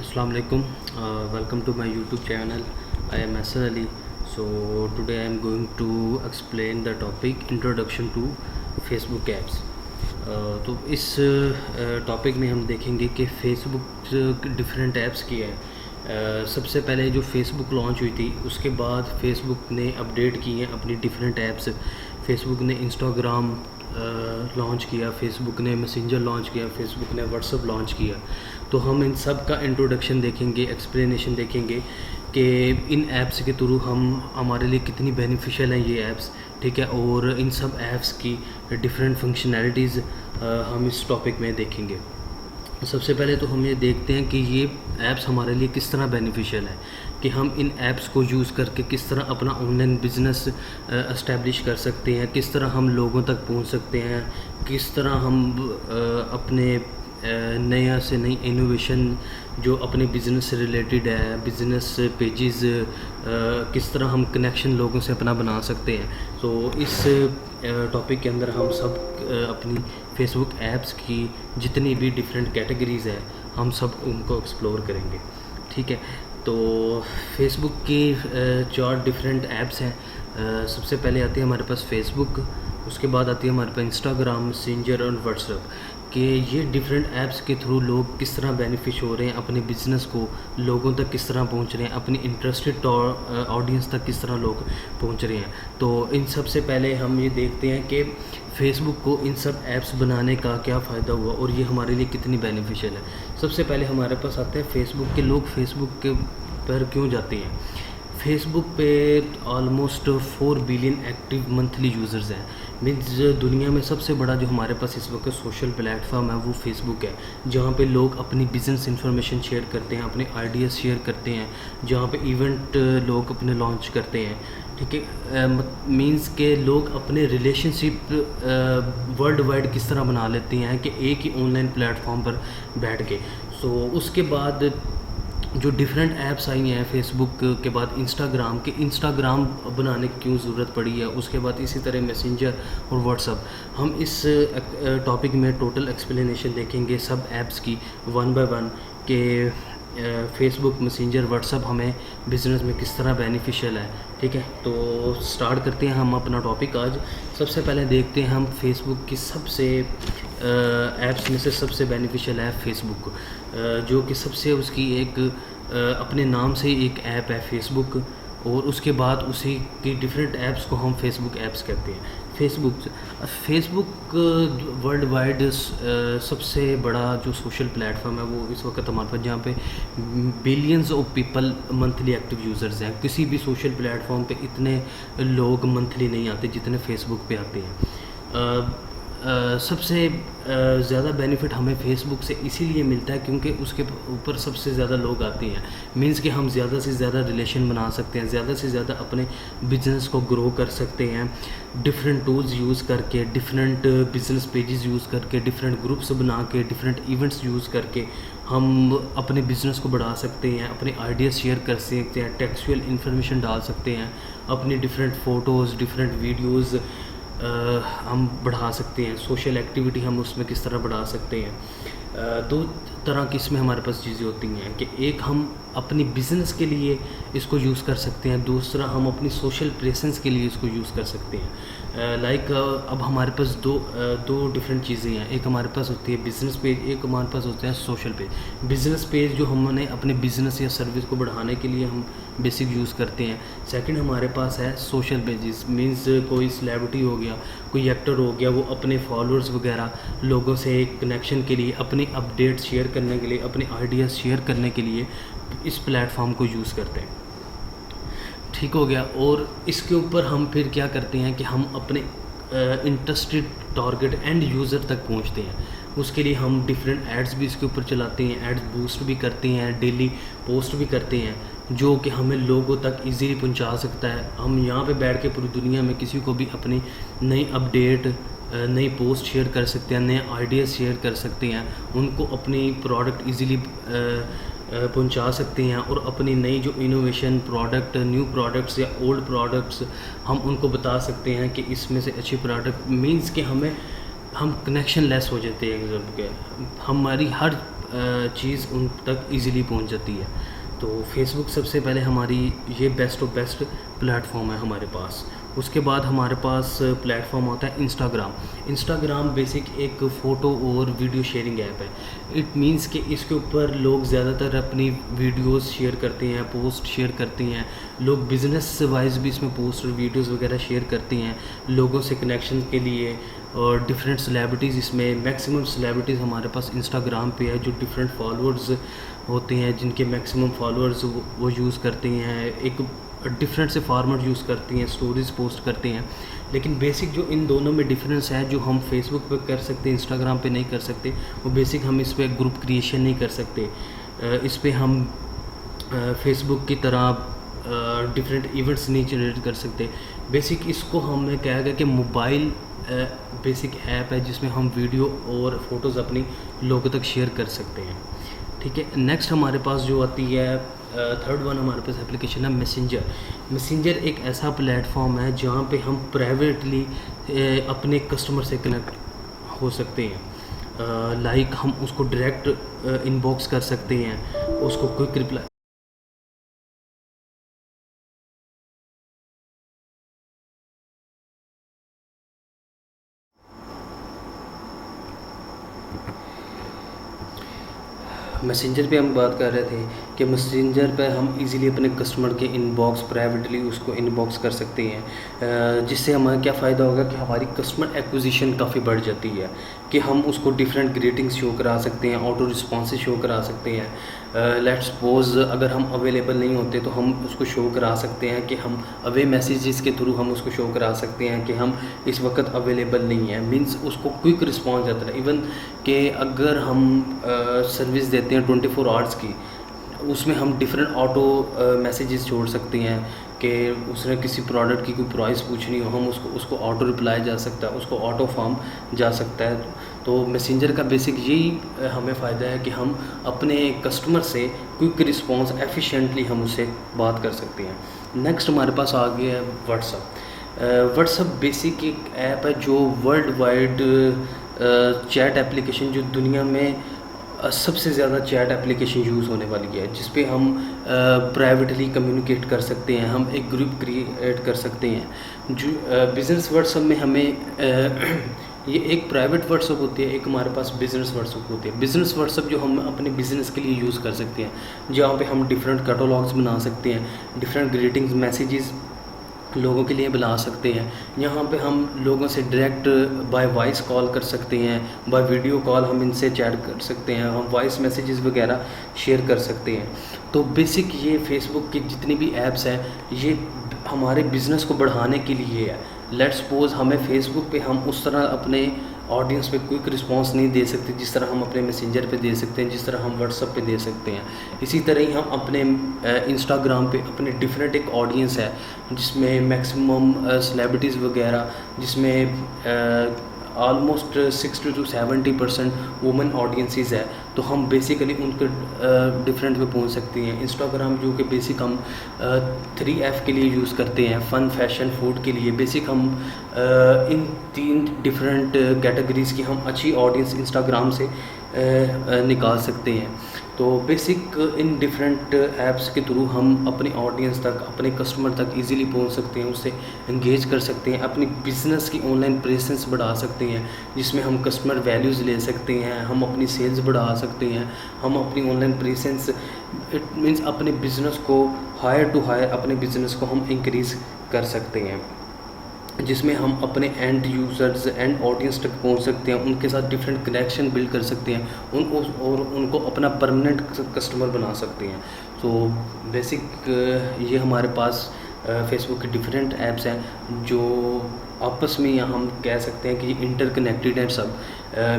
Assalamu alaikum. Welcome to my YouTube channel. I am Asad Ali. So today I am going to explain the topic Introduction to Facebook apps. तो इस topic में हम देखेंगे कि Facebook different apps की है। सबसे पहले जो फेसबुक लॉन्च हुई थी उसके बाद फेसबुक ने अपडेट की हैं अपनी डिफरेंट ऐप्स। फेसबुक ने इंस्टाग्राम लॉन्च किया, फेसबुक ने मैसेंजर लॉन्च किया, फेसबुक ने व्हाट्सअप लॉन्च किया। तो हम इन सब का इंट्रोडक्शन देखेंगे, एक्सप्लेनेशन देखेंगे कि इन ऐप्स के थ्रू हमारे लिए कितनी बेनिफिशियल हैं ये ऐप्स, ठीक है। और इन सब ऐप्स की डिफरेंट फंक्शनैलिटीज़ हम इस टॉपिक में देखेंगे। सबसे पहले तो हम ये देखते हैं कि ये ऐप्स हमारे लिए किस तरह बेनिफिशियल है, कि हम इन ऐप्स को यूज़ करके किस तरह अपना ऑनलाइन बिज़नेस इस्टेब्लिश कर सकते हैं, किस तरह हम लोगों तक पहुंच सकते हैं, किस तरह हम अपने नया से नई इनोवेशन जो अपने बिज़नेस से रिलेटेड है, बिज़नेस पेजेस किस तरह हम कनेक्शन लोगों से अपना बना सकते हैं। तो इस टॉपिक के अंदर हम सब अपनी फेसबुक ऐप्स की जितनी भी डिफरेंट कैटेगरीज़ है हम सब उनको एक्सप्लोर करेंगे, ठीक है। तो फेसबुक की 4 डिफरेंट ऐप्स हैं। सबसे पहले आती है हमारे पास फेसबुक, उसके बाद आती है हमारे पास इंस्टाग्राम, मैसेंजर और व्हाट्सएप। कि ये डिफरेंट ऐप्स के थ्रू लोग किस तरह बेनिफिश हो रहे हैं, अपने बिज़नेस को लोगों तक किस तरह पहुंच रहे हैं, अपनी इंटरेस्टेड ऑडियंस तक किस तरह लोग पहुंच रहे हैं। तो इन सब से पहले हम ये देखते हैं कि फ़ेसबुक को इन सब ऐप्स बनाने का क्या फ़ायदा हुआ और ये हमारे लिए कितनी बेनिफिशियल है। सबसे पहले हमारे पास आते हैं फ़ेसबुक के लोग फेसबुक के पर क्यों जाते हैं। फेसबुक पे almost 4 billion active monthly users हैं। मीन्स दुनिया में सबसे बड़ा जो हमारे पास इस वक्त सोशल प्लेटफॉर्म है वो फेसबुक है, जहाँ पे लोग अपनी बिज़नेस इंफॉर्मेशन शेयर करते हैं, अपने आइडियाज़ शेयर करते हैं, जहाँ पे इवेंट लोग अपने लॉन्च करते हैं, ठीक है। मीन्स के लोग अपने रिलेशनशिप वर्ल्ड वाइड किस तरह बना लेते हैं कि एक ही ऑनलाइन प्लेटफॉर्म पर बैठ के। सो उसके बाद जो डिफरेंट ऐप्स आई हैं फेसबुक के बाद इंस्टाग्राम के, इंस्टाग्राम बनाने की क्यों ज़रूरत पड़ी है, उसके बाद इसी तरह मैसेंजर और व्हाट्सअप। हम इस टॉपिक में टोटल एक्सप्लेनेशन देखेंगे सब ऐप्स की वन बाय वन के फेसबुक, मैसेंजर, व्हाट्सअप हमें बिज़नेस में किस तरह बेनिफिशियल है, ठीक है। तो स्टार्ट करते हैं हम अपना टॉपिक आज। सबसे पहले देखते हैं हम फेसबुक की सबसे ऐप्स में से सबसे बेनिफिशियल है फेसबुक, जो कि सबसे उसकी एक अपने नाम से एक ऐप है फेसबुक, और उसके बाद उसी की डिफरेंट ऐप्स को हम फेसबुक ऐप्स कहते हैं। फेसबुक वर्ल्ड वाइड सबसे बड़ा जो सोशल प्लेटफॉर्म है वो इस वक्त हमारे पास, जहाँ पे billions of people monthly active users हैं। किसी भी सोशल प्लेटफॉर्म पे इतने लोग मंथली नहीं आते जितने फेसबुक पे आते हैं। सबसे ज़्यादा बेनिफिट हमें फ़ेसबुक से इसीलिए मिलता है क्योंकि उसके ऊपर सबसे ज़्यादा लोग आते हैं। मींस कि हम ज़्यादा से ज़्यादा रिलेशन बना सकते हैं, ज़्यादा से ज़्यादा अपने बिजनेस को ग्रो कर सकते हैं, डिफरेंट टूल्स यूज़ करके, डिफरेंट बिजनेस पेजेस यूज़ करके, डिफरेंट ग्रुप्स बना के, डिफरेंट इवेंट्स यूज़ करके हम अपने बिज़नेस को बढ़ा सकते हैं, अपने आइडियाज़ शेयर कर सकते हैं, टेक्सचुअल इन्फॉर्मेशन डाल सकते हैं, अपनी डिफरेंट फ़ोटोज़, डिफरेंट वीडियोज़ हम बढ़ा सकते हैं। सोशल एक्टिविटी हम उसमें किस तरह बढ़ा सकते हैं। 2 तरह की इसमें हमारे पास चीज़ें होती हैं कि एक हम अपनी बिज़नेस के लिए इसको यूज़ कर सकते हैं, दूसरा हम अपनी सोशल प्रेजेंस के लिए इसको यूज़ कर सकते हैं। लाइक अब हमारे पास दो डिफरेंट चीज़ें हैं। एक हमारे पास होती है बिज़नेस पेज, एक हमारे पास होता है सोशल पेज। बिज़नेस पेज जो हमने अपने बिज़नेस या सर्विस को बढ़ाने के लिए हम बेसिक यूज़ करते हैं। सेकंड हमारे पास है सोशल पेजेस, मींस कोई सेलिब्रिटी हो गया, कोई एक्टर हो गया, वो अपने फॉलोअर्स वगैरह लोगों से एक कनेक्शन के लिए, अपनी अपडेट शेयर करने के लिए, अपने आइडियाज़ शेयर करने के लिए इस प्लेटफॉर्म को यूज़ करते हैं, ठीक हो गया। और इसके ऊपर हम फिर क्या करते हैं कि हम अपने इंटरेस्टेड टारगेट एंड यूज़र तक पहुंचते हैं। उसके लिए हम डिफरेंट एड्स भी इसके ऊपर चलाते हैं, एड्स बूस्ट भी करते हैं, डेली पोस्ट भी करते हैं, जो कि हमें लोगों तक इजीली पहुंचा सकता है। हम यहाँ पे बैठ के पूरी दुनिया में किसी को भी अपनी नई अपडेट, नई पोस्ट शेयर कर सकते हैं, नए आइडियाज़ शेयर कर सकते हैं, उनको अपनी प्रोडक्ट इजीली पहुंचा सकते हैं, और अपनी नई जो इनोवेशन प्रोडक्ट, न्यू प्रोडक्ट्स या ओल्ड प्रोडक्ट्स हम उनको बता सकते हैं कि इसमें से अच्छी प्रोडक्ट, मींस कि हमें हम कनेक्शन लेस हो जाते हैं एक दूसरे के, हमारी हर चीज़ उन तक इजीली पहुंच जाती है। तो फेसबुक सबसे पहले हमारी ये बेस्ट ऑफ बेस्ट प्लेटफॉर्म है हमारे पास। उसके बाद हमारे पास प्लेटफॉर्म होता है इंस्टाग्राम। इंस्टाग्राम बेसिक एक फ़ोटो और वीडियो शेयरिंग ऐप है। इट मींस कि इसके ऊपर लोग ज़्यादातर अपनी वीडियोस शेयर करते हैं, पोस्ट शेयर करते हैं। लोग बिज़नेस वाइज भी इसमें पोस्ट और वीडियोस वगैरह शेयर करते हैं लोगों से कनेक्शन के लिए। और डिफरेंट सेलिब्रिटीज़, इसमें मैक्सिमम सेलिब्रिटीज़ हमारे पास इंस्टाग्राम पे है जो डिफरेंट फॉलोअर्स होते हैं, जिनके मैक्सिमम फॉलोअर्स वो यूज़ करते हैं, एक डिफरेंट से फॉर्मेट यूज़ करती हैं, स्टोरीज पोस्ट करते हैं। लेकिन बेसिक जो इन दोनों में डिफरेंस है, जो हम फेसबुक पे कर सकते हैं इंस्टाग्राम पे नहीं कर सकते, वो बेसिक हम इस पर ग्रुप क्रिएशन नहीं कर सकते। इस पर हम फेसबुक की तरह डिफरेंट इवेंट्स नहीं जनरेट कर सकते। बेसिक इसको हमने कहा गया कि मोबाइल बेसिक ऐप है जिसमें हम वीडियो और फोटोज़ अपनी लोगों तक शेयर कर सकते हैं। ठीक है, नेक्स्ट हमारे पास जो आती है थर्ड वन हमारे पास एप्लीकेशन है मैसेंजर। मैसेंजर एक ऐसा प्लेटफॉर्म है जहाँ पे हम प्राइवेटली अपने कस्टमर से कनेक्ट हो सकते हैं। लाइक हम उसको डायरेक्ट इनबॉक्स कर सकते हैं, उसको क्विक रिप्लाई। मैसेंजर पे हम बात कर रहे थे कि मैसेंजर पे हम इजीली अपने कस्टमर के इनबॉक्स प्राइवेटली उसको इनबॉक्स कर सकते हैं, जिससे हमारा क्या फ़ायदा होगा कि हमारी कस्टमर एक्विजिशन काफ़ी बढ़ जाती है, कि हम उसको डिफरेंट ग्रीटिंग्स शो करा सकते हैं, ऑटो रिस्पॉन्सेज शो करा सकते हैं। लेट्स सपोज अगर हम अवेलेबल नहीं होते तो हम उसको शो करा सकते हैं कि हम अवे मैसेजेस के थ्रू हम उसको शो करा सकते हैं कि हम इस वक्त अवेलेबल नहीं है। मींस उसको क्विक रिस्पॉन्स आता है। इवन कि अगर हम सर्विस देते हैं 24 आवर्स की, उसमें हम डिफरेंट ऑटो मैसेजेस छोड़ सकते हैं कि उसने किसी प्रोडक्ट की कोई प्राइस पूछनी हो, हम उसको ऑटो रिप्लाई जा सकता है, उसको ऑटो फॉर्म जा सकता है। तो मैसेंजर का बेसिक यही हमें फ़ायदा है कि हम अपने कस्टमर से क्विक रिस्पॉन्स एफिशिएंटली हम उससे बात कर सकते हैं। नेक्स्ट हमारे पास आ गया है व्हाट्सअप। व्हाट्सअप बेसिक एक ऐप है जो वर्ल्ड वाइड चैट एप्लीकेशन, जो दुनिया में सबसे ज़्यादा चैट एप्लीकेशन यूज़ होने वाली है, जिस पे हम प्राइवेटली कम्युनिकेट कर सकते हैं, हम एक ग्रुप क्रिएट कर सकते हैं। जो बिज़नेस व्हाट्सअप में हमें ये एक प्राइवेट व्हाट्सअप होती है, एक हमारे पास बिज़नेस व्हाट्सअप होती है। बिज़नेस व्हाट्सअप जो हम अपने बिज़नेस के लिए यूज़ कर सकते हैं, जहाँ पे हम डिफरेंट कैटलॉग्स बना सकते हैं, डिफरेंट ग्रीटिंग्स मैसेजेस लोगों के लिए बुला सकते हैं। यहाँ पे हम लोगों से डायरेक्ट बाय वॉइस कॉल कर सकते हैं, बाय वीडियो कॉल हम इनसे चैट कर सकते हैं, हम वॉइस मैसेजेस वगैरह शेयर कर सकते हैं। तो बेसिक ये फेसबुक की जितनी भी ऐप्स हैं, ये हमारे बिज़नेस को बढ़ाने के लिए है। लेट्स सपोज हमें फेसबुक पे हम उस तरह अपने ऑडियंस पे क्विक रिस्पांस नहीं दे सकते जिस तरह हम अपने मैसेंजर पे दे सकते हैं, जिस तरह हम व्हाट्सअप पे दे सकते हैं। इसी तरह ही हम अपने इंस्टाग्राम पे अपने डिफरेंट एक ऑडियंस है जिसमें मैक्सिमम सेलिब्रिटीज़ वगैरह, जिसमें ऑलमोस्ट 60 to 70% वुमेन ऑडियंसेस है। तो हम बेसिकली उनके डिफरेंट पे पहुंच सकते हैं। इंस्टाग्राम जो कि बेसिक हम 3F के लिए यूज़ करते हैं, फ़न, फैशन, फूड के लिए। बेसिक हम इन 3 डिफरेंट कैटेगरीज़ की हम अच्छी ऑडियंस इंस्टाग्राम से निकाल सकते हैं। तो बेसिक इन डिफरेंट ऐप्स के थ्रू हम अपने ऑडियंस तक, अपने कस्टमर तक इजीली पहुंच सकते हैं, उससे एंगेज कर सकते हैं, अपनी बिज़नेस की ऑनलाइन प्रेजेंस बढ़ा सकते हैं, जिसमें हम कस्टमर वैल्यूज़ ले सकते हैं, हम अपनी सेल्स बढ़ा सकते हैं, हम अपनी ऑनलाइन प्रेजेंस, इट मीन्स अपने बिज़नेस को हायर टू हायर, अपने बिज़नेस को हम इंक्रीज़ कर सकते हैं, जिसमें हम अपने एंड यूज़र्स, एंड ऑडियंस तक पहुंच सकते हैं, उनके साथ डिफरेंट कनेक्शन बिल्ड कर सकते हैं, और उनको अपना परमानेंट कस्टमर बना सकते हैं। तो बेसिक ये हमारे पास फेसबुक के डिफरेंट ऐप्स हैं जो आपस में, या हम कह सकते हैं कि ये इंटरकनेक्टेड हैं सब।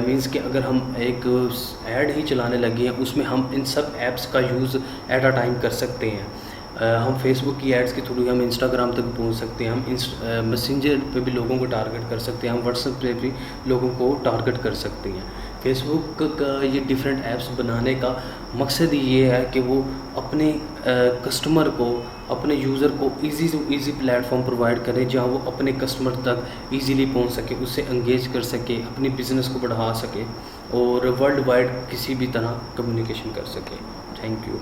मींस कि अगर हम एक ऐड ही चलाने लगे हैं, उसमें हम इन सब ऐप्स का यूज़ एट अ टाइम कर सकते हैं। हम फेसबुक की एड्स के थ्रू हम इंस्टाग्राम तक पहुंच सकते हैं, हम मैसेंजर पे भी लोगों को टारगेट कर सकते हैं, हम व्हाट्सएप पे भी लोगों को टारगेट कर सकते हैं। फेसबुक का ये डिफरेंट ऐप्स बनाने का मकसद ये है कि वो अपने कस्टमर को अपने यूज़र को ईज़ी से ईज़ी प्लेटफॉर्म प्रोवाइड करें जहाँ वो अपने कस्टमर तक ईज़िली पहुँच सके, उससे एंगेज कर सके, अपनी बिज़नेस को बढ़ा सके और वर्ल्ड वाइड किसी भी तरह कम्युनिकेशन कर सके। Thank you.